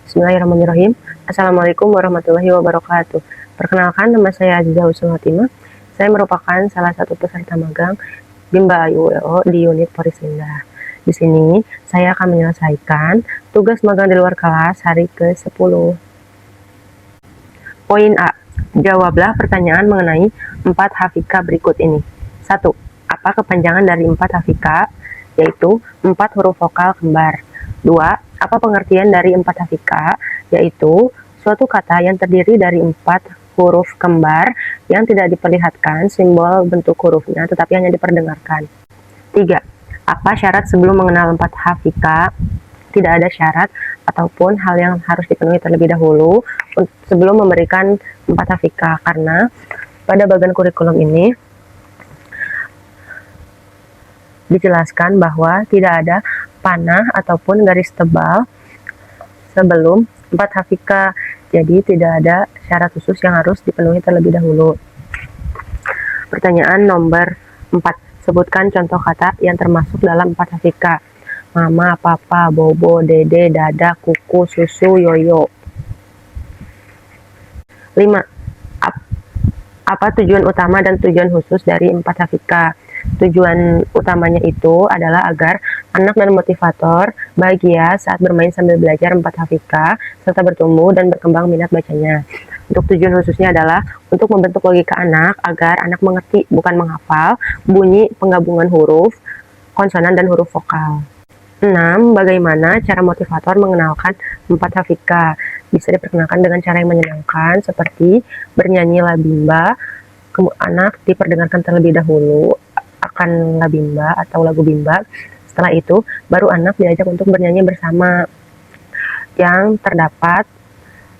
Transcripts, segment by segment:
Bismillahirrahmanirrahim. Assalamualaikum warahmatullahi wabarakatuh. Perkenalkan, nama saya Aziza Husnul Khotimah. Saya merupakan salah satu peserta magang Bimba AYUWO di unit Porislinda. Di sini, saya akan menyelesaikan tugas magang di luar kelas hari ke-10. Poin A. Jawablah pertanyaan mengenai 4 hafika berikut ini. 1. Apa kepanjangan dari 4 hafika? Yaitu 4 huruf vokal kembar. 2. Apa pengertian dari 4 hafika? Yaitu suatu kata yang terdiri dari 4 huruf kembar yang tidak diperlihatkan simbol bentuk hurufnya tetapi hanya diperdengarkan. 3. Apa syarat sebelum mengenal 4 hafika? Tidak ada syarat ataupun hal yang harus dipenuhi terlebih dahulu sebelum memberikan 4 hafika, karena pada bagian kurikulum ini dijelaskan bahwa tidak ada panah ataupun garis tebal sebelum 4 hafika, jadi tidak ada syarat khusus yang harus dipenuhi terlebih dahulu. Pertanyaan nomor 4. Sebutkan contoh kata yang termasuk dalam 4 hafika. Mama, papa, bobo, dede, dada, kuku, susu, yoyo. 5. Apa tujuan utama dan tujuan khusus dari 4 hafika? Tujuan utamanya itu adalah agar anak dan motivator bahagia saat bermain sambil belajar 4 hafika serta bertumbuh dan berkembang minat bacanya. Untuk tujuan khususnya adalah untuk membentuk logika anak agar anak mengerti, bukan menghafal, bunyi penggabungan huruf, konsonan, dan huruf vokal. 6. Bagaimana cara motivator mengenalkan 4 hafika? Bisa diperkenalkan dengan cara yang menyenangkan seperti bernyanyi labimba. Anak diperdengarkan terlebih dahulu akan labimba atau lagu bimba. Setelah itu, baru anak diajak untuk bernyanyi bersama yang terdapat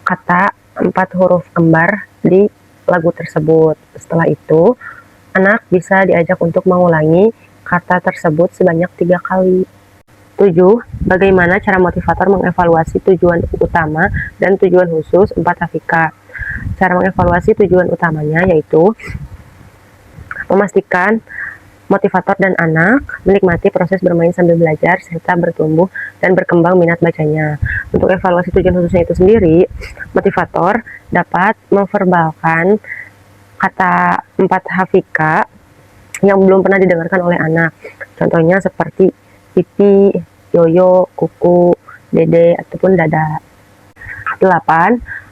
kata 4 huruf kembar di lagu tersebut. Setelah itu, anak bisa diajak untuk mengulangi kata tersebut sebanyak 3 kali. 7. Bagaimana cara motivator mengevaluasi tujuan utama dan tujuan khusus 4 hafika? Cara mengevaluasi tujuan utamanya yaitu memastikan motivator dan anak menikmati proses bermain sambil belajar serta bertumbuh dan berkembang minat bacanya. Untuk evaluasi tujuan khususnya itu sendiri, motivator dapat memverbalkan kata 4 hafika yang belum pernah didengarkan oleh anak. Contohnya seperti pipi, yoyo, kuku, dede, ataupun dada. 8.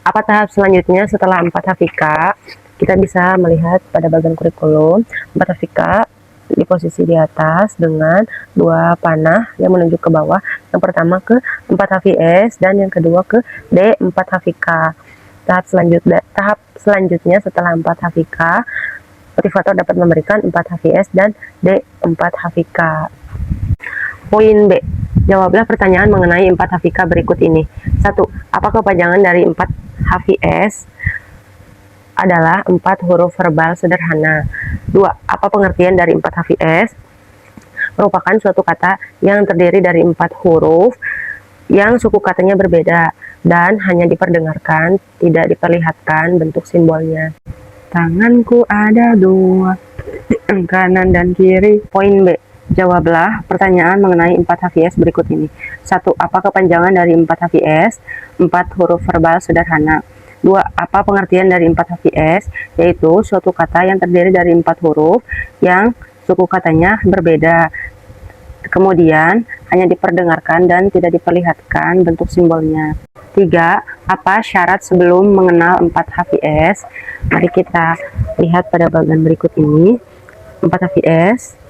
Apa tahap selanjutnya setelah 4 hafika? Kita bisa melihat pada bagian kurikulum 4 hafika di posisi di atas dengan 2 panah yang menunjuk ke bawah. Yang pertama ke 4 HVS dan yang kedua ke D4 hafika. Tahap selanjutnya setelah 4 hafika, motivator dapat memberikan 4 HVS dan D4 hafika. Poin B. Jawablah pertanyaan mengenai 4 hafika berikut ini. 1. Apa kepanjangan dari 4 HVS? Adalah 4 huruf verbal sederhana. 2. Apa pengertian dari 4 HVS? Merupakan suatu kata yang terdiri dari 4 huruf yang suku katanya berbeda dan hanya diperdengarkan, tidak diperlihatkan bentuk simbolnya. Tanganku ada 2, kanan dan kiri. Poin B. Jawablah pertanyaan mengenai 4 HVS berikut ini. 1. Apa kepanjangan dari 4 HVS? 4 huruf verbal sederhana. 2. Apa pengertian dari 4 HVS? Yaitu suatu kata yang terdiri dari 4 huruf yang suku katanya berbeda. Kemudian hanya diperdengarkan dan tidak diperlihatkan bentuk simbolnya. 3. Apa syarat sebelum mengenal 4 HVS? Mari kita lihat pada bagian berikut ini. 4 HVS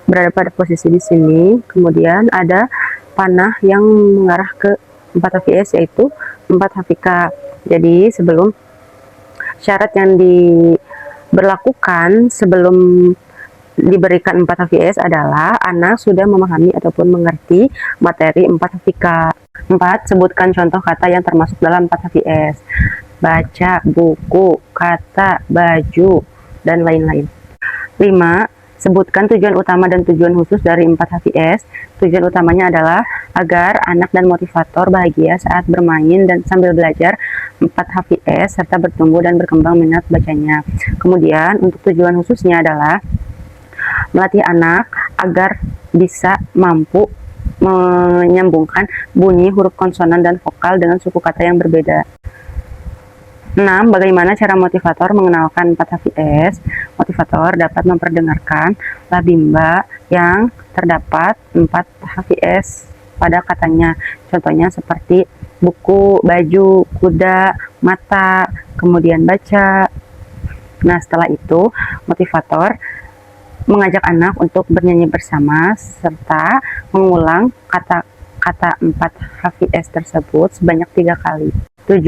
berada pada posisi di sini. Kemudian ada panah yang mengarah ke 4 HVS yaitu 4 hafika. Jadi sebelum syarat yang diberlakukan sebelum diberikan 4 HVS adalah anak sudah memahami ataupun mengerti materi 4 hafika. 4. Sebutkan contoh kata yang termasuk dalam 4 HVS. Baca, buku, kata, baju, dan lain-lain. 5. Sebutkan tujuan utama dan tujuan khusus dari 4 HVS. Tujuan utamanya adalah agar anak dan motivator bahagia saat bermain dan sambil belajar 4 HVS serta bertumbuh dan berkembang minat bacanya. Kemudian untuk tujuan khususnya adalah melatih anak agar bisa mampu menyambungkan bunyi huruf konsonan dan vokal dengan suku kata yang berbeda. 6. Bagaimana cara motivator mengenalkan 4 HVS? Motivator dapat memperdengarkan la bimba yang terdapat 4 HVS pada katanya. Contohnya seperti buku, baju, kuda, mata, kemudian baca. Nah, setelah itu motivator mengajak anak untuk bernyanyi bersama serta mengulang kata-kata 4 HVS tersebut sebanyak 3 kali. 7.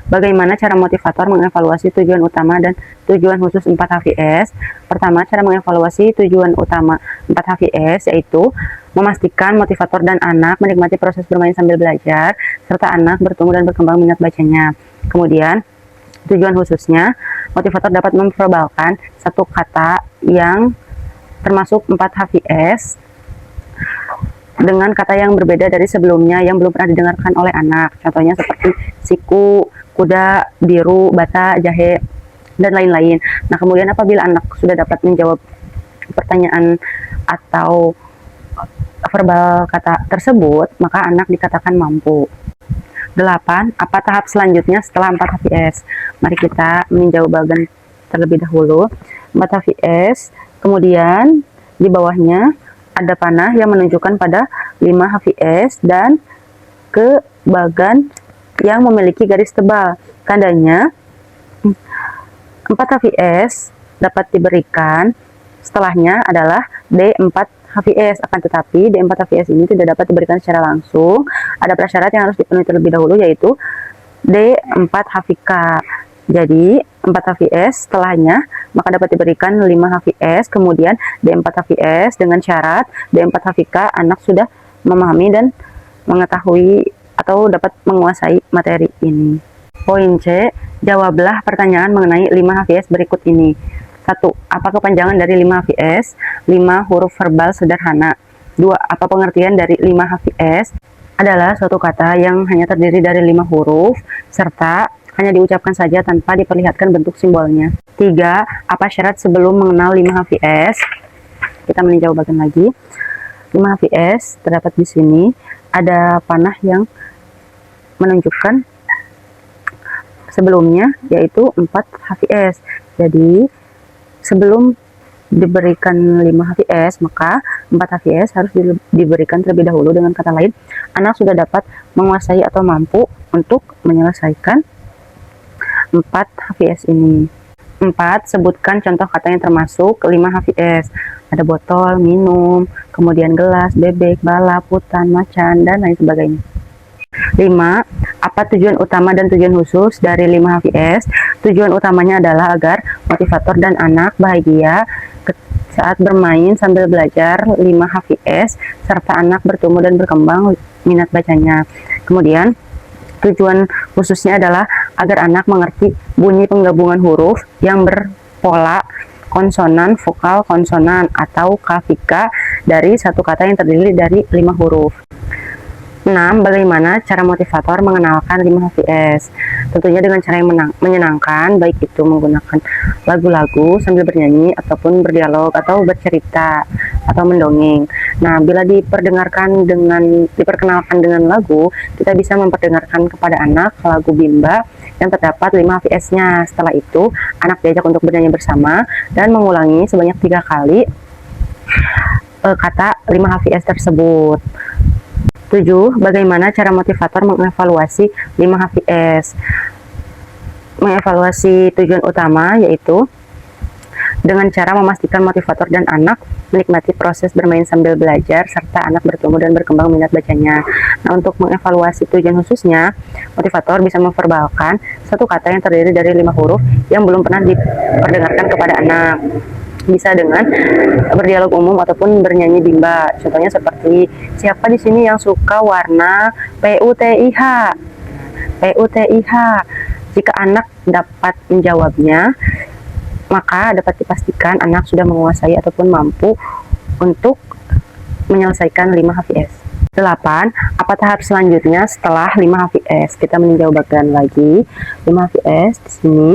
Bagaimana cara motivator mengevaluasi tujuan utama dan tujuan khusus 4 HVS? Pertama, cara mengevaluasi tujuan utama 4 HVS yaitu memastikan motivator dan anak menikmati proses bermain sambil belajar serta anak bertumbuh dan berkembang minat bacanya. Kemudian, tujuan khususnya, motivator dapat memverbalkan satu kata yang termasuk 4 HVS dengan kata yang berbeda dari sebelumnya yang belum pernah didengarkan oleh anak. Contohnya seperti siku, kuda, biru, bata, jahe, dan lain-lain. Nah, kemudian apabila anak sudah dapat menjawab pertanyaan atau verbal kata tersebut, maka anak dikatakan mampu. 8. Apa tahap selanjutnya setelah 4 HVS? Mari kita meninjau bagian terlebih dahulu. 4 HVS, kemudian di bawahnya ada panah yang menunjukkan pada 5 HVS dan ke bagan yang memiliki garis tebal. Tandanya 4 HVS dapat diberikan, setelahnya adalah D4 HVS. Akan tetapi D4 HVS ini tidak dapat diberikan secara langsung. Ada prasyarat yang harus dipenuhi terlebih dahulu, yaitu D4 HVK. Jadi 4 HVS setelahnya maka dapat diberikan 5 HVS, kemudian D4 HVS dengan syarat D4 HVK anak sudah memahami dan mengetahui atau dapat menguasai materi ini. Poin C, jawablah pertanyaan mengenai 5 HVS berikut ini. 1. Apa kepanjangan dari 5 HVS? 5 huruf verbal sederhana. 2. Apa pengertian dari 5 HVS? Adalah suatu kata yang hanya terdiri dari 5 huruf serta hanya diucapkan saja tanpa diperlihatkan bentuk simbolnya. 3. Apa syarat sebelum mengenal 5 HVS? Kita meninjau bagian lagi. 5 HVS terdapat di sini. Ada panah yang menunjukkan sebelumnya, yaitu 4 HVS. Jadi, sebelum diberikan 5 HVS, maka 4 HVS harus diberikan terlebih dahulu. Dengan kata lain, anak sudah dapat menguasai atau mampu untuk menyelesaikan 4 HVS ini. 4. Sebutkan contoh kata yang termasuk 5 HVS. Ada botol, minum, kemudian gelas, bebek, balap, hutan, macan, dan lain sebagainya. 5. Apa tujuan utama dan tujuan khusus dari 5 HVS? Tujuan utamanya adalah agar motivator dan anak bahagia saat bermain sambil belajar 5 HVS, serta anak bertumbuh dan berkembang minat bacanya. Kemudian, tujuan khususnya adalah agar anak mengerti bunyi penggabungan huruf yang berpola konsonan, vokal, konsonan, atau kafika dari satu kata yang terdiri dari 5 huruf. 6. Bagaimana cara motivator mengenalkan 5 HVS? Tentunya dengan cara yang menyenangkan, baik itu menggunakan lagu-lagu sambil bernyanyi, ataupun berdialog, atau bercerita, atau mendongeng. Nah, bila diperkenalkan dengan lagu, kita bisa memperdengarkan kepada anak lagu bimba yang terdapat 5 HVS-nya. Setelah itu, anak diajak untuk bernyanyi bersama dan mengulangi sebanyak 3 kali kata 5 HVS tersebut. 7. Bagaimana cara motivator mengevaluasi 5 HVS? Mengevaluasi tujuan utama yaitu dengan cara memastikan motivator dan anak menikmati proses bermain sambil belajar serta anak bertumbuh dan berkembang minat bacanya. Nah, untuk mengevaluasi tujuan khususnya, motivator bisa memverbalkan satu kata yang terdiri dari 5 huruf yang belum pernah diperdengarkan kepada anak. Bisa dengan berdialog umum ataupun bernyanyi bimba. Contohnya seperti, siapa di sini yang suka warna PUTIH? PUTIH. Jika anak dapat menjawabnya, maka dapat dipastikan anak sudah menguasai ataupun mampu untuk menyelesaikan 5 HVS. 8. Apa tahap selanjutnya setelah 5 HVS? Kita meninjau bagian lagi 5 HVS di sini.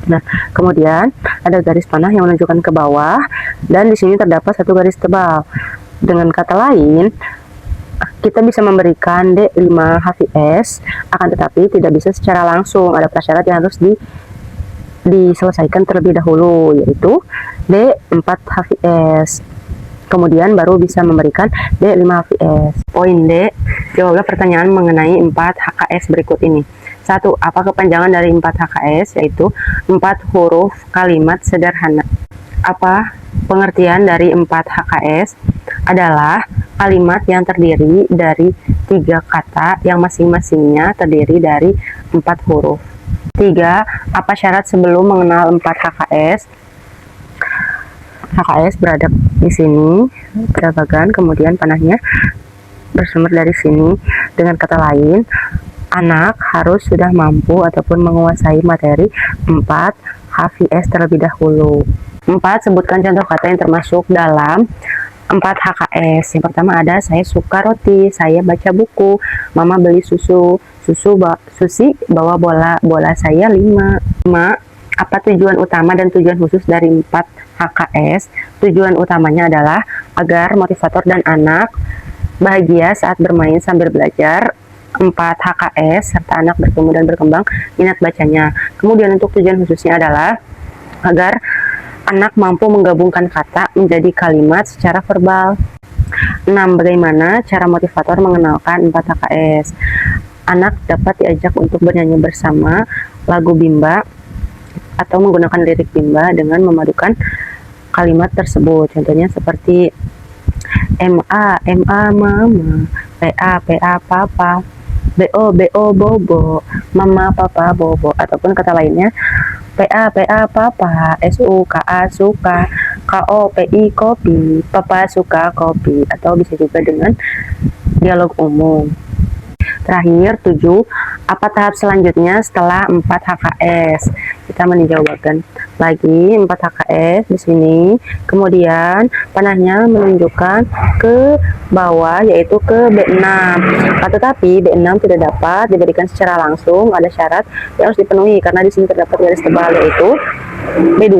Nah, kemudian ada garis panah yang menunjukkan ke bawah dan di sini terdapat satu garis tebal. Dengan kata lain, Kita bisa memberikan D5 HVS, akan tetapi tidak bisa secara langsung. Ada prasyarat yang harus diselesaikan terlebih dahulu, yaitu D4 HVS. Kemudian baru bisa memberikan D5 HVS. Poin D, jawablah pertanyaan mengenai 4 HKS berikut ini. 1. Apa kepanjangan dari 4 HKS? Yaitu 4 huruf kalimat sederhana. Apa pengertian dari 4 HKS? Adalah kalimat yang terdiri dari 3 kata yang masing-masingnya terdiri dari 4 huruf. 3. Apa syarat sebelum mengenal 4 HKS? HKS berada di sini, berbagan, kemudian panahnya bersumber dari sini. Dengan kata lain, anak harus sudah mampu ataupun menguasai materi 4 HVS terlebih dahulu. 4. Sebutkan contoh kata yang termasuk dalam 4 HKS. Yang pertama ada saya suka roti, saya baca buku, mama beli susu, Susi bawa bola saya 5. Apa tujuan utama dan tujuan khusus dari 4 HKS? Tujuan utamanya adalah agar motivator dan anak bahagia saat bermain sambil belajar. 4 HKS serta anak bertumbuh dan berkembang minat bacanya. Kemudian untuk tujuan khususnya adalah agar anak mampu menggabungkan kata menjadi kalimat secara verbal. 6. Bagaimana cara motivator mengenalkan 4 HKS? Anak dapat diajak untuk bernyanyi bersama lagu Bimba atau menggunakan lirik Bimba dengan memadukan kalimat tersebut. Contohnya seperti MA mama, PA papa, BO bobo, mama papa bobo, ataupun kata lainnya PA papa, SUKA suka, KOPI kopi, papa suka kopi, atau bisa juga dengan dialog umum. Terakhir, 7. Apa tahap selanjutnya setelah 4 HKS? Kita menjawabkan lagi 4 HKS di sini. Kemudian panahnya menunjukkan ke bawah, yaitu ke B6. Tetapi B6 tidak dapat diberikan secara langsung. Ada syarat yang harus dipenuhi karena di sini terdapat garis tebal, yaitu B2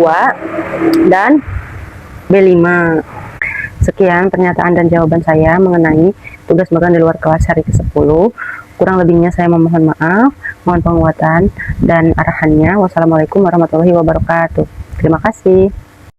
dan B5. Sekian pernyataan dan jawaban saya mengenai tugas magang di luar kelas hari ke-10. Kurang lebihnya saya memohon maaf, mohon penguatan dan arahannya. Wassalamualaikum warahmatullahi wabarakatuh. Terima kasih.